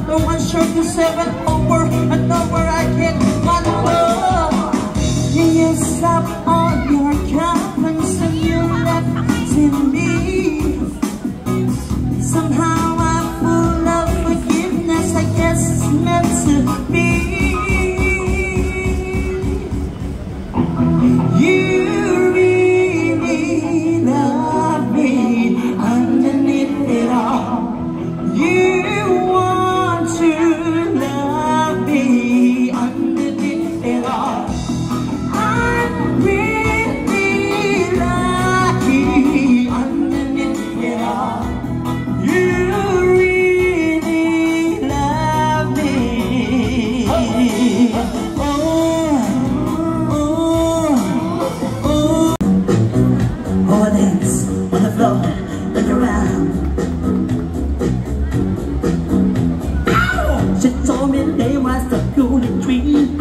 after 1 short to 7 over and over again. One more. You stop all your confidence and you left in me. Somehow I'm full of forgiveness. I guess it's meant to be. You really love me underneath it all. You want to love me underneath it all. I'm really lucky underneath it all. You really love me. Oh, dance on the floor, look around. Ow! She told me they was the golden dream.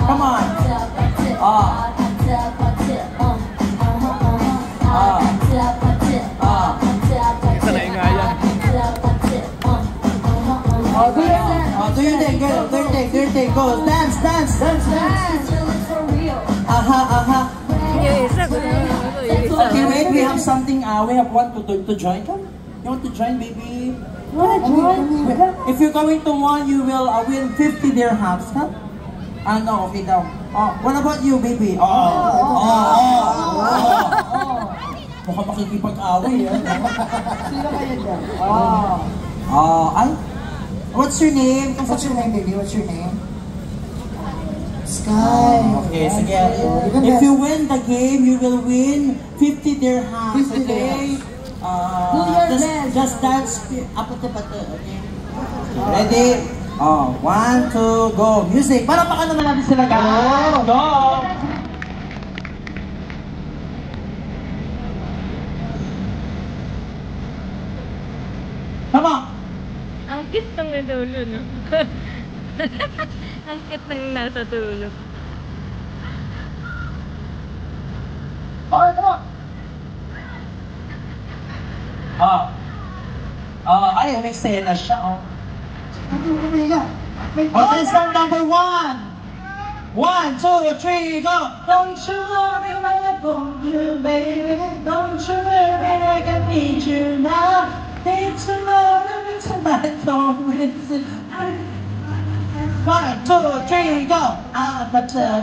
Come on. Do your thing, girl. Do your thing. Go, dance. Okay, wait. We have something. We have one to join. Come. You want to join, baby? If you're going to one, you will win 50 dirhams, huh? No, okay daw. What about you, baby? Mukhang makikipag-away, eh. Sino kaya dyan? Ay? What's your name? What's your name, baby? What's your name? Sky. Okay, sige. If you win the game, you will win 50 dirhams, okay? Just dance apate-pate, okay? Ready? 1, 2, go! Music! Para baka naman natin sila gano'n. Go! Come on! Ang cute ng nadulo, no? Ang cute ng nasa dulo. Okay, come on! Ay, may sena siya, oh. Okay, song number 1. 1, 2, 3, go! Don't you worry about you, baby. Don't you worry, I can need you now. Need to love you tonight, don't listen. 1, 2, 3, go! Butter.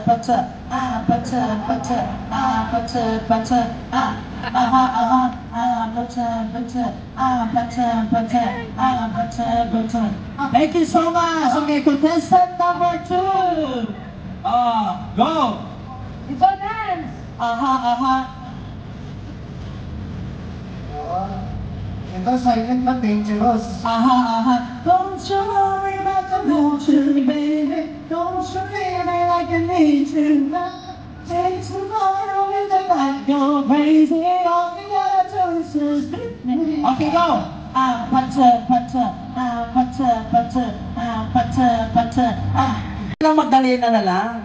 Thank you so much. Okay, contestant number 2. Go. Ito dance. Ito, silent but dangerous. Don't you worry about the future, baby. Don't you feel me like I need you now. Take tomorrow in the night, go crazy. All the other choices. Okay, go. Magdali na lang.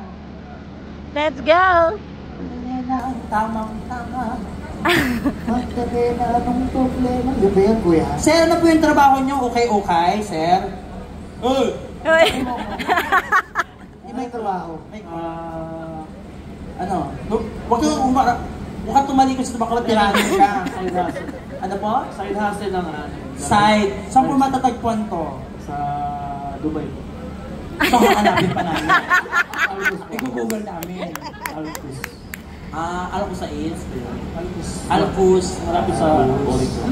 Let's go. Tama. Magdali na anong problema. Yung ba yan, kuya? Sir, ano po yung trabaho nyo? Okay, sir? Uy. Hindi may trabaho. Huwag kang tumalikod sa tumakot, tirahin ka. Side hustle. Ano po? Side hustle lang Side. Saan po matatagpuan to? Sa Dubai. So, hanapin pa namin. I-google namin. Alcus. Alcus sa is? Alcus. Alcus. Marami sa Orico.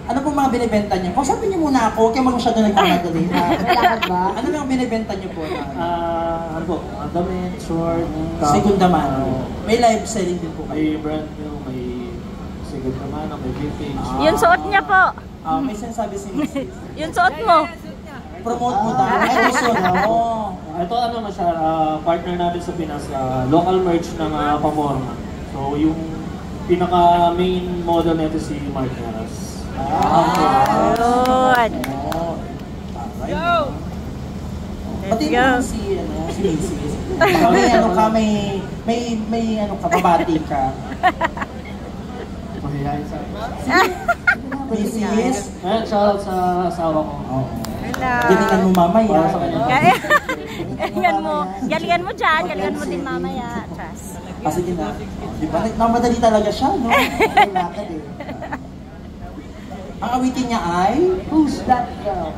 Ano pong mga binibenta niyo? Kausapin niyo muna ako, kaya masyado nagmamadali. Kailangan ba? Ano yung binibenta niyo po? Ano po? Damit, short, Segunda mano. May live selling din po kayo. may brand new, may Segunda mano, may vintage. Yung suot niya po. May sinasabi si Mrs. Yung suot mo. Promote mo tayo. Ay, gusto mo. Ito ano na siya, partner natin sa Pinas, local merch ng Pamorma. So yung pinaka main model nito si Mark Naras. Good. Pati go. mo si Mrs. May ano ka, may ano ka, babati ka. Mahihayin sa Mrs. Ayan, shoutout sa asawa ko. Oo. Hello. Galingan mo mamaya. Para sa kanya. Galingan mo. Galingan mo dyan. Galingan mo din mamaya. Trust. Sige na. Di ba? Nagmamadali talaga siya, no? lakad eh. Ang awitin niya ay... Who's that girl?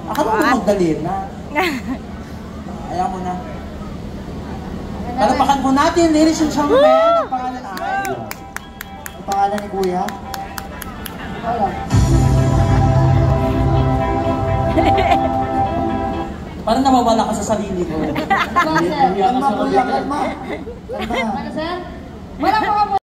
Akala mo magdali na. Ayaw mo na. Palapakan po natin, ladies and gentlemen. Ang pangalan ay... Ang pangalan ni Kuya? Wala. Parang nawawala ka sa sarili ko. Kalma, Kuya, kalma. Kalma. Ano, sir? Wala po ka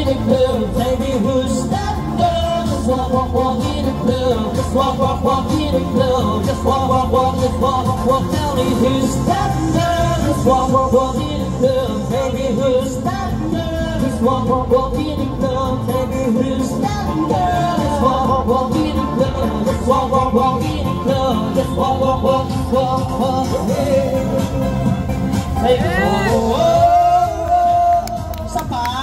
Baby, who's that girl? Just walk in the club. Just walk in the club. Just walk. Tell me who's that girl? Just walk in the club. Baby, who's that girl? Just walk in the club. Baby, who's that girl? Just walk in the club. Just walk in the club. Just walk. Hey, Isa pa!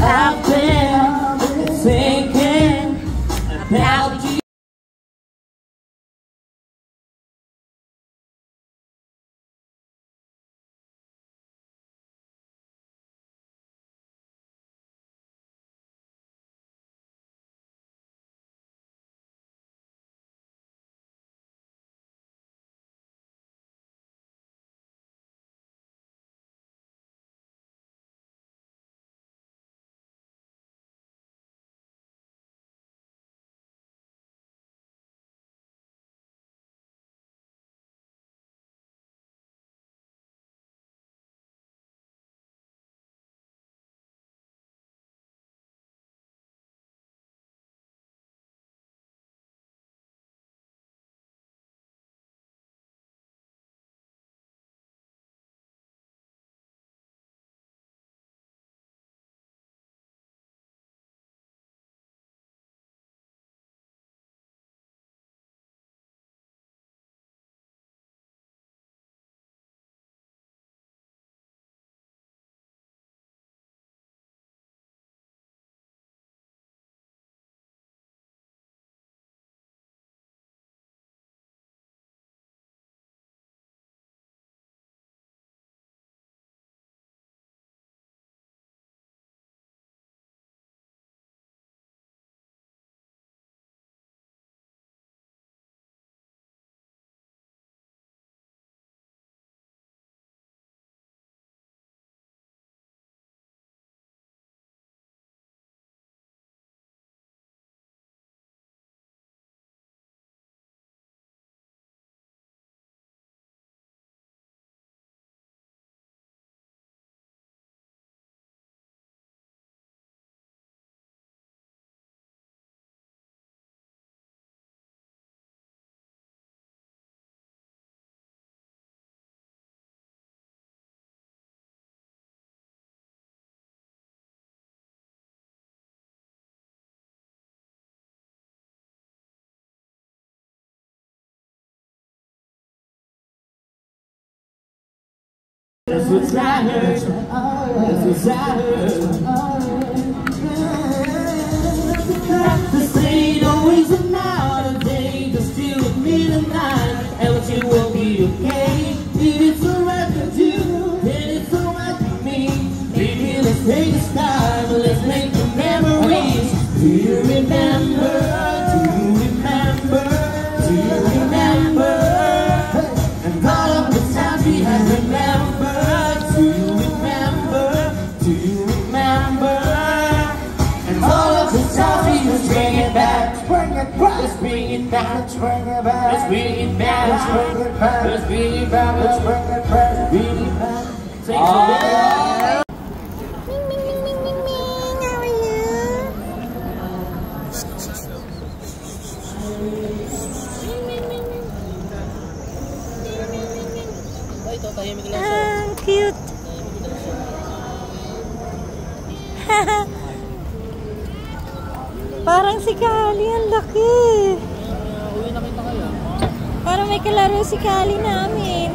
I've been thinking about you. That's what I heard. That's what I heard. This ain't always another day. Just still at midnight, everything will be okay. If it's alright with you, then it's alright with me. Baby, let's take this time, let's make the memories. Do you remember? Do you remember? Do you remember? And all of the times we had remembered. Do you remember? Do you remember? And all of the times we just bring it back. Let's bring it back. Let's bring it back. Let's bring it back. Let's bring it back. Let's bring it back. Let's bring it back. Let's bring it back. Take some. Ming, ming, ming, ming, ming, ming. How are you? Ming, ming, ming, ming. Ah, cute. Parang si Kali, ang laki. Parang may kalaro si Kali namin.